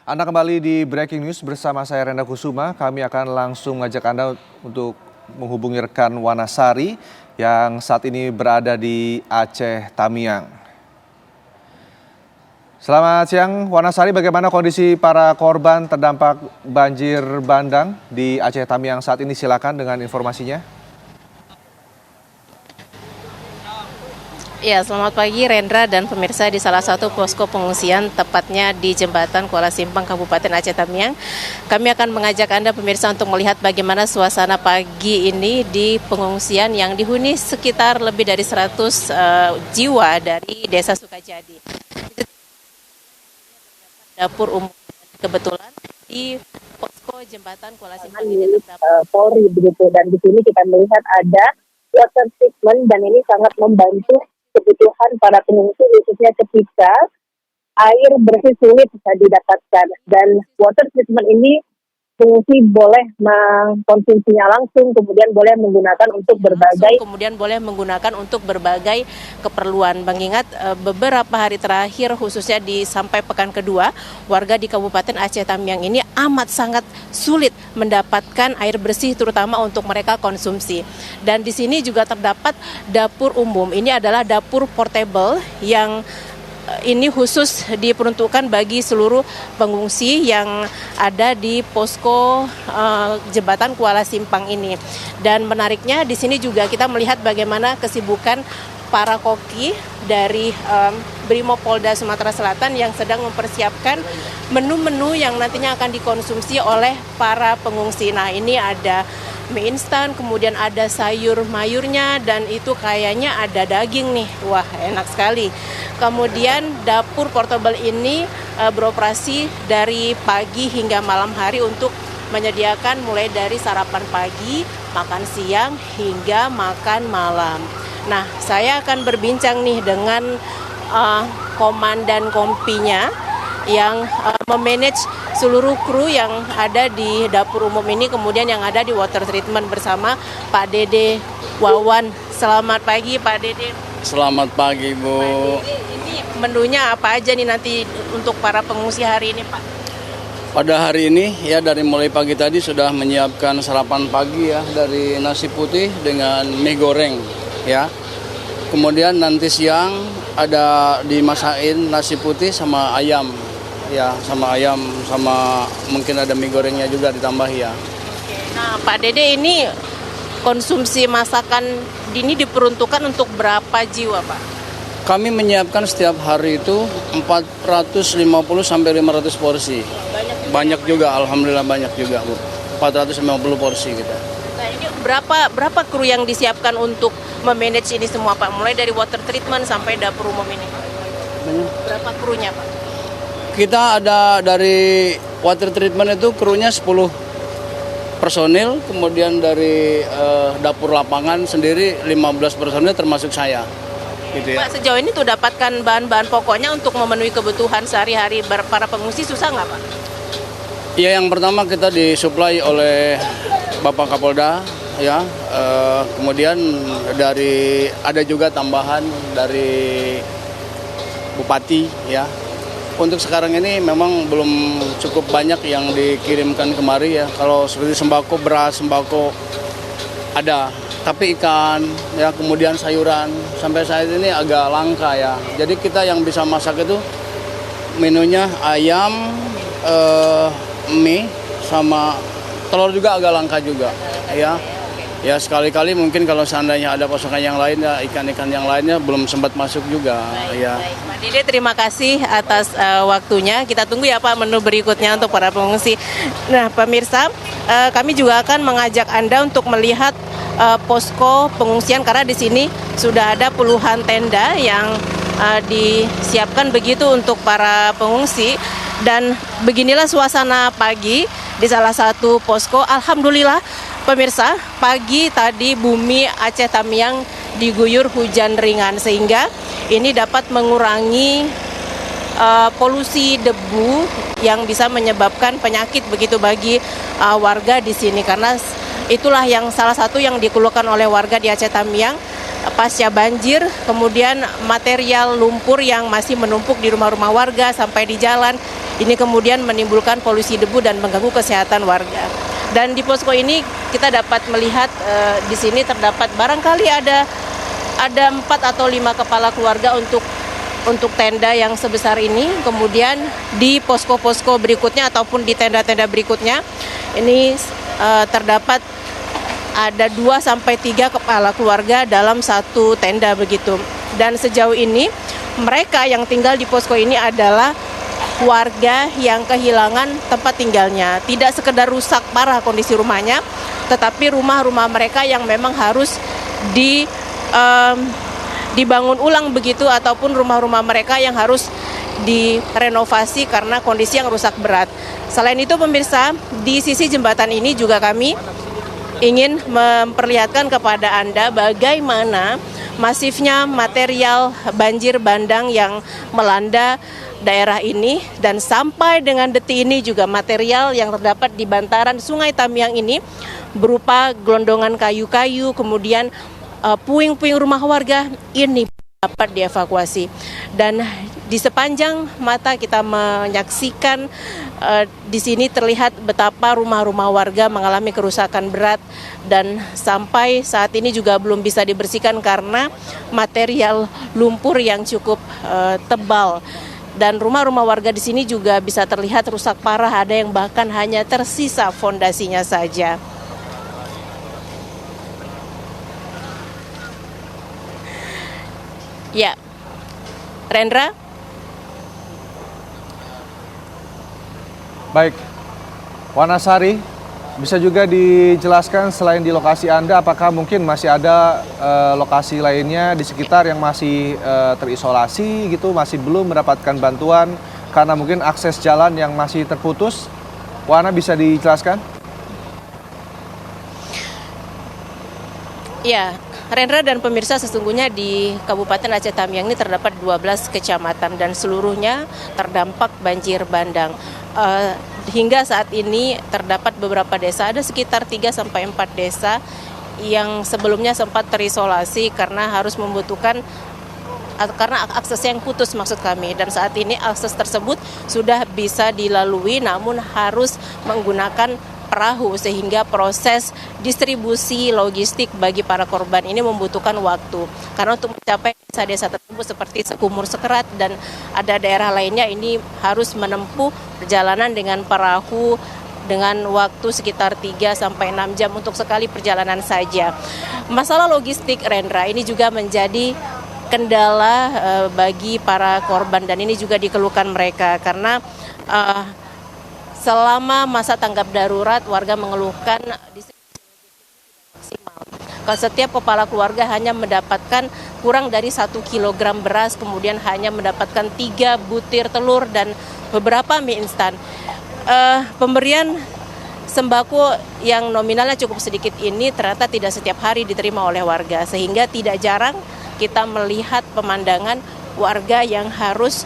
Anda kembali di Breaking News bersama saya Renda Kusuma. Kami akan langsung mengajak Anda untuk menghubungi rekan Wanasari yang saat ini berada di Aceh Tamiang. Selamat siang Wanasari, bagaimana kondisi para korban terdampak banjir bandang di Aceh Tamiang saat ini? Silakan dengan informasinya. Ya, selamat pagi Rendra dan pemirsa di salah satu posko pengungsian tepatnya di Jembatan Kuala Simpang, Kabupaten Aceh Tamiang. Kami akan mengajak Anda pemirsa untuk melihat bagaimana suasana pagi ini di pengungsian yang dihuni sekitar lebih dari 100 jiwa dari Desa Sukajadi. Dapur umum kebetulan di posko Jembatan Kuala Simpang ini terdapat Polri begitu, dan di sini kita melihat ada water treatment dan ini sangat membantu kebutuhan para pengungsi khususnya ketika air bersih sulit bisa didapatkan, dan water treatment ini pengungsi boleh mengkonsumsinya langsung, kemudian boleh menggunakan untuk berbagai keperluan. Mengingat beberapa hari terakhir khususnya sampai pekan kedua, warga di Kabupaten Aceh Tamiang ini amat sangat sulit mendapatkan air bersih terutama untuk mereka konsumsi. Dan di sini juga terdapat dapur umum. Ini adalah dapur portable yang ini khusus diperuntukkan bagi seluruh pengungsi yang ada di posko Jembatan Kuala Simpang ini. Dan menariknya di sini juga kita melihat bagaimana kesibukan para koki dari Brimopolda Sumatera Selatan yang sedang mempersiapkan menu-menu yang nantinya akan dikonsumsi oleh para pengungsi. Nah, ini ada mie instan, kemudian ada sayur mayurnya, dan itu kayaknya ada daging nih. Wah, enak sekali. Kemudian dapur portable ini beroperasi dari pagi hingga malam hari untuk menyediakan mulai dari sarapan pagi, makan siang, hingga makan malam. Nah, saya akan berbincang nih dengan komandan kompinya yang memanage seluruh kru yang ada di dapur umum ini, kemudian yang ada di water treatment bersama Pak Dede Wawan. Selamat pagi Pak Dede. Selamat pagi Bu. Pak Dede, ini menunya apa aja nih nanti untuk para pengungsi hari ini Pak? Pada hari ini ya dari mulai pagi tadi sudah menyiapkan sarapan pagi ya, dari nasi putih dengan mie goreng ya. Kemudian nanti siang ada dimasakin nasi putih sama ayam. Ya, sama ayam, sama mungkin ada mie gorengnya juga ditambah ya. Nah, Pak Dede, ini konsumsi masakan ini diperuntukkan untuk berapa jiwa, Pak? Kami menyiapkan setiap hari itu 450 sampai 500 porsi. Banyak juga, alhamdulillah banyak juga, Bu. 450 porsi kita. Nah, ini berapa kru yang disiapkan untuk memanage ini semua, Pak? Mulai dari water treatment sampai dapur umum ini. Berapa krunya, Pak? Kita ada dari water treatment itu krunya 10 personil, kemudian dari dapur lapangan sendiri 15 personil termasuk saya. Gitu ya. Pak, sejauh ini tuh dapatkan bahan-bahan pokoknya untuk memenuhi kebutuhan sehari-hari para pengungsi susah nggak, Pak? Ya, yang pertama kita disuplai oleh Bapak Kapolda, ya. Kemudian ada juga tambahan dari Bupati, ya. Untuk sekarang ini memang belum cukup banyak yang dikirimkan kemari ya. Kalau seperti sembako, beras, sembako ada. Tapi ikan, ya kemudian sayuran sampai saat ini agak langka ya. Jadi kita yang bisa masak itu menunya ayam, mie, sama telur juga agak langka juga ya. Ya sekali-kali mungkin kalau seandainya ada pasokan yang lain ya, ikan-ikan yang lainnya belum sempat masuk juga. Ya. Pak Dede, terima kasih atas waktunya. Kita tunggu ya Pak menu berikutnya untuk para pengungsi. Nah pemirsa, kami juga akan mengajak Anda untuk melihat posko pengungsian karena di sini sudah ada puluhan tenda yang disiapkan begitu untuk para pengungsi. Dan beginilah suasana pagi di salah satu posko. Alhamdulillah pemirsa, pagi tadi bumi Aceh Tamiang diguyur hujan ringan sehingga ini dapat mengurangi polusi debu yang bisa menyebabkan penyakit begitu bagi warga di sini, karena itulah yang salah satu yang dikeluhkan oleh warga di Aceh Tamiang pasca banjir, kemudian material lumpur yang masih menumpuk di rumah-rumah warga sampai di jalan Ini kemudian menimbulkan polusi debu dan mengganggu kesehatan warga. Dan di posko ini kita dapat melihat di sini terdapat barangkali ada 4 atau 5 kepala keluarga untuk tenda yang sebesar ini. Kemudian di posko-posko berikutnya ataupun di tenda-tenda berikutnya ini terdapat ada 2 sampai 3 kepala keluarga dalam satu tenda begitu. Dan sejauh ini mereka yang tinggal di posko ini adalah warga yang kehilangan tempat tinggalnya. Tidak sekedar rusak parah kondisi rumahnya, tetapi rumah-rumah mereka yang memang harus dibangun ulang begitu, ataupun rumah-rumah mereka yang harus direnovasi karena kondisi yang rusak berat. Selain itu pemirsa, di sisi jembatan ini juga kami ingin memperlihatkan kepada Anda bagaimana masifnya material banjir bandang yang melanda daerah ini, dan sampai dengan detik ini juga material yang terdapat di bantaran Sungai Tamiang ini berupa gelondongan kayu-kayu, kemudian puing-puing rumah warga ini dapat dievakuasi. Dan di sepanjang mata kita menyaksikan di sini terlihat betapa rumah-rumah warga mengalami kerusakan berat, dan sampai saat ini juga belum bisa dibersihkan karena material lumpur yang cukup tebal. Dan rumah-rumah warga di sini juga bisa terlihat rusak parah, ada yang bahkan hanya tersisa fondasinya saja. Ya, Rendra. Baik, Wanasari, bisa juga dijelaskan selain di lokasi Anda, apakah mungkin masih ada lokasi lainnya di sekitar yang masih terisolasi gitu, masih belum mendapatkan bantuan karena mungkin akses jalan yang masih terputus? Wana, bisa dijelaskan? Ya, Rendra dan pemirsa, sesungguhnya di Kabupaten Aceh Tamiang ini terdapat 12 kecamatan dan seluruhnya terdampak banjir bandang. Hingga saat ini terdapat beberapa desa, ada sekitar 3-4 desa yang sebelumnya sempat terisolasi karena harus membutuhkan, karena akses yang putus maksud kami. Dan saat ini akses tersebut sudah bisa dilalui, namun harus menggunakan perahu, sehingga proses distribusi logistik bagi para korban ini membutuhkan waktu. Karena untuk mencapai desa-desa tersebut seperti Sekumur Sekerat dan ada daerah lainnya, ini harus menempuh perjalanan dengan perahu dengan waktu sekitar 3-6 jam untuk sekali perjalanan saja. Masalah logistik, Rendra, ini juga menjadi kendala bagi para korban, dan ini juga dikeluhkan mereka karena selama masa tanggap darurat warga mengeluhkan maksimal. Kalau setiap kepala keluarga hanya mendapatkan kurang dari 1 kilogram beras, kemudian hanya mendapatkan 3 butir telur dan beberapa mie instan. Pemberian sembako yang nominalnya cukup sedikit ini ternyata tidak setiap hari diterima oleh warga, sehingga tidak jarang kita melihat pemandangan warga yang harus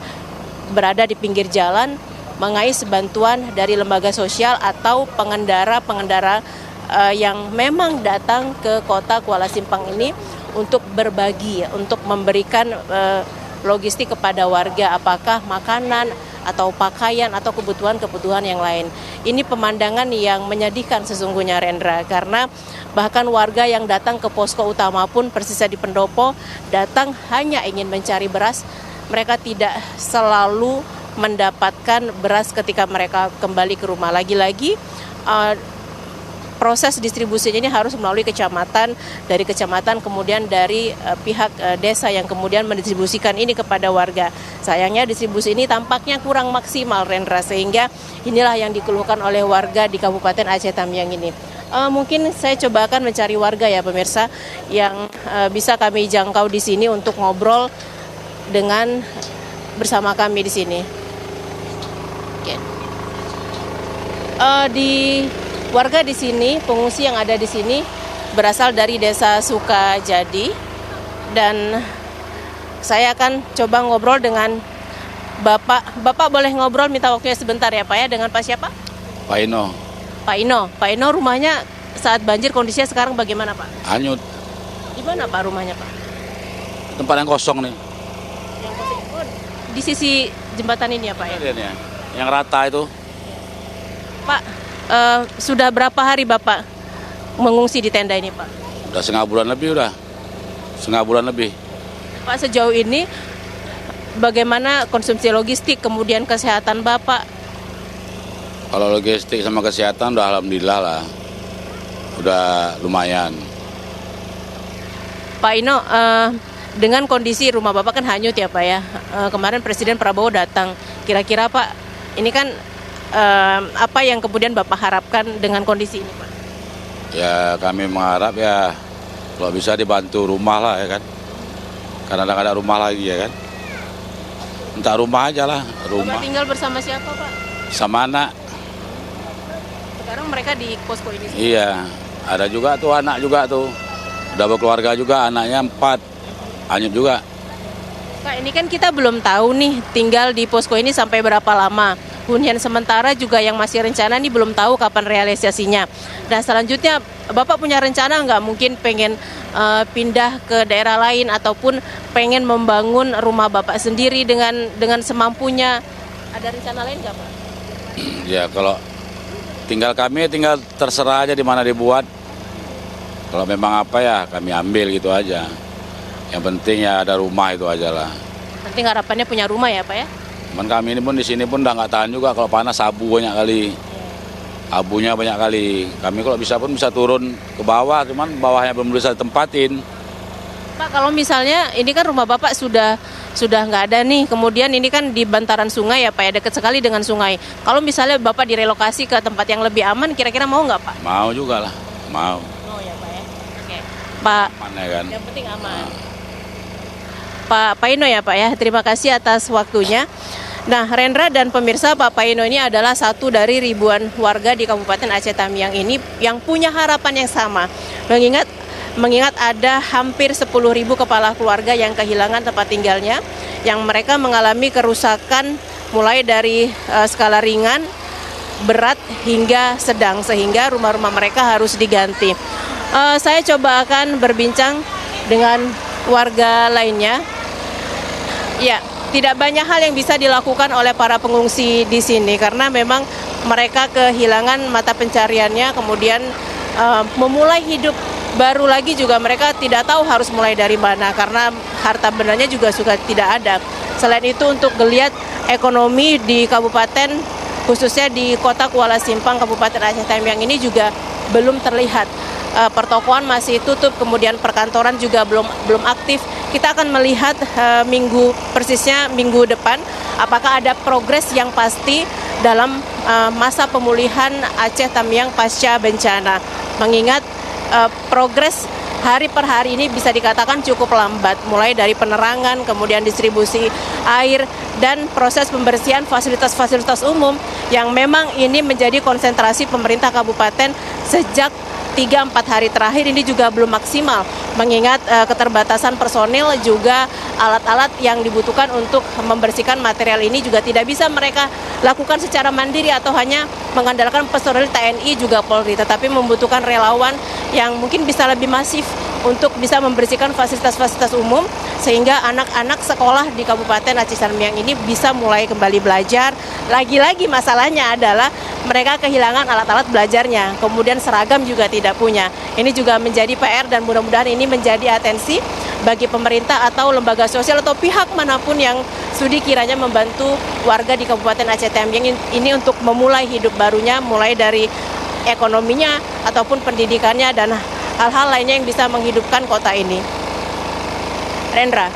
berada di pinggir jalan mengais bantuan dari lembaga sosial atau pengendara-pengendara yang memang datang ke kota Kuala Simpang ini untuk berbagi, untuk memberikan logistik kepada warga, apakah makanan atau pakaian atau kebutuhan-kebutuhan yang lain. Ini pemandangan yang menyedihkan sesungguhnya, Rendra, karena bahkan warga yang datang ke posko utama pun persisnya di Pendopo datang hanya ingin mencari beras. Mereka tidak selalu mendapatkan beras ketika mereka kembali ke rumah. Lagi-lagi proses distribusinya ini harus melalui kecamatan, dari kecamatan kemudian dari pihak desa yang kemudian mendistribusikan ini kepada warga. Sayangnya distribusi ini tampaknya kurang maksimal, Rendra, sehingga inilah yang dikeluhkan oleh warga di Kabupaten Aceh Tamiang ini. Mungkin saya coba akan mencari warga ya pemirsa yang bisa kami jangkau di sini untuk ngobrol dengan bersama kami di sini. Di warga di sini, pengungsi yang ada di sini berasal dari Desa Sukajadi, dan saya akan coba ngobrol dengan Bapak. Bapak boleh ngobrol, minta waktunya sebentar ya Pak ya, dengan Pak siapa? Pak Ino. Pak Ino, rumahnya saat banjir kondisinya sekarang bagaimana Pak? Hanyut. Di mana Pak rumahnya Pak? Tempat yang kosong nih. Yang kosong. Oh, di sisi jembatan ini ya Pak ya? Ini ya. yang rata itu. Pak, sudah berapa hari Bapak mengungsi di tenda ini, Pak? Udah setengah bulan lebih. Pak, sejauh ini bagaimana konsumsi logistik, kemudian kesehatan Bapak? Kalau logistik sama kesehatan udah alhamdulillah lah, udah lumayan. Pak Ino, dengan kondisi rumah Bapak kan hanyut ya Pak ya. Kemarin Presiden Prabowo datang. Kira-kira Pak, ini kan apa yang kemudian Bapak harapkan dengan kondisi ini Pak? Ya kami mengharap ya kalau bisa dibantu rumah lah ya kan. Karena nggak ada rumah lagi ya kan. Minta rumah aja lah, rumah. Bapak tinggal bersama siapa Pak? Sama anak. Sekarang mereka di posko ini. Iya, ada juga tuh anak juga tuh. Udah berkeluarga juga, anaknya 4. Hanyut juga. Pak, ini kan kita belum tahu nih tinggal di posko ini sampai berapa lama. Hunian sementara juga yang masih rencana nih belum tahu kapan realisasinya. Dan selanjutnya Bapak punya rencana nggak mungkin pengen pindah ke daerah lain ataupun pengen membangun rumah Bapak sendiri dengan semampunya? Ada rencana lain nggak Pak? Ya kalau tinggal terserah aja di mana dibuat. Kalau memang apa ya kami ambil gitu aja. Yang penting ya ada rumah itu aja lah. Penting harapannya punya rumah ya Pak ya? Cuman kami ini pun di sini pun udah nggak tahan juga kalau panas abu banyak kali. Abunya banyak kali. Kami kalau bisa pun bisa turun ke bawah, cuman bawahnya belum bisa ditempatin. Pak, kalau misalnya ini kan rumah Bapak sudah nggak ada nih, kemudian ini kan di bantaran sungai ya Pak ya, dekat sekali dengan sungai. Kalau misalnya Bapak direlokasi ke tempat yang lebih aman, kira-kira mau nggak Pak? Mau juga lah, mau. Mau ya Pak ya. Oke. Pak, Mana kan? yang penting aman. Pak Paino ya Pak ya, terima kasih atas waktunya. Nah, Rendra dan pemirsa, Pak Paino ini adalah satu dari ribuan warga di Kabupaten Aceh Tamiang ini yang punya harapan yang sama. Mengingat ada hampir 10.000 kepala keluarga yang kehilangan tempat tinggalnya, yang mereka mengalami kerusakan mulai dari skala ringan, berat hingga sedang, sehingga rumah-rumah mereka harus diganti. Saya coba akan berbincang dengan warga lainnya. Ya, tidak banyak hal yang bisa dilakukan oleh para pengungsi di sini karena memang mereka kehilangan mata pencariannya, kemudian memulai hidup baru lagi juga mereka tidak tahu harus mulai dari mana karena harta bendanya juga sudah tidak ada. Selain itu untuk geliat ekonomi di kabupaten, khususnya di kota Kuala Simpang, Kabupaten Aceh Tamiang ini juga belum terlihat. Pertokoan masih tutup, kemudian perkantoran juga belum aktif. Kita akan melihat persisnya minggu depan apakah ada progres yang pasti dalam masa pemulihan Aceh Tamiang pasca bencana. Mengingat progres hari per hari ini bisa dikatakan cukup lambat, mulai dari penerangan, kemudian distribusi air, dan proses pembersihan fasilitas-fasilitas umum yang memang ini menjadi konsentrasi pemerintah kabupaten sejak 3-4 hari terakhir ini juga belum maksimal, mengingat keterbatasan personil juga alat-alat yang dibutuhkan untuk membersihkan material ini juga tidak bisa mereka lakukan secara mandiri atau hanya mengandalkan personil TNI juga Polri, tetapi membutuhkan relawan yang mungkin bisa lebih masif untuk bisa membersihkan fasilitas-fasilitas umum sehingga anak-anak sekolah di Kabupaten Aceh Tamiang ini bisa mulai kembali belajar. Lagi-lagi masalahnya adalah mereka kehilangan alat-alat belajarnya, kemudian seragam juga tidak punya. Ini juga menjadi PR dan mudah-mudahan ini menjadi atensi bagi pemerintah atau lembaga sosial atau pihak manapun yang sudi kiranya membantu warga di Kabupaten Aceh Tamiang ini untuk memulai hidup barunya, mulai dari ekonominya ataupun pendidikannya dan hal-hal lainnya yang bisa menghidupkan kota ini. Rendra.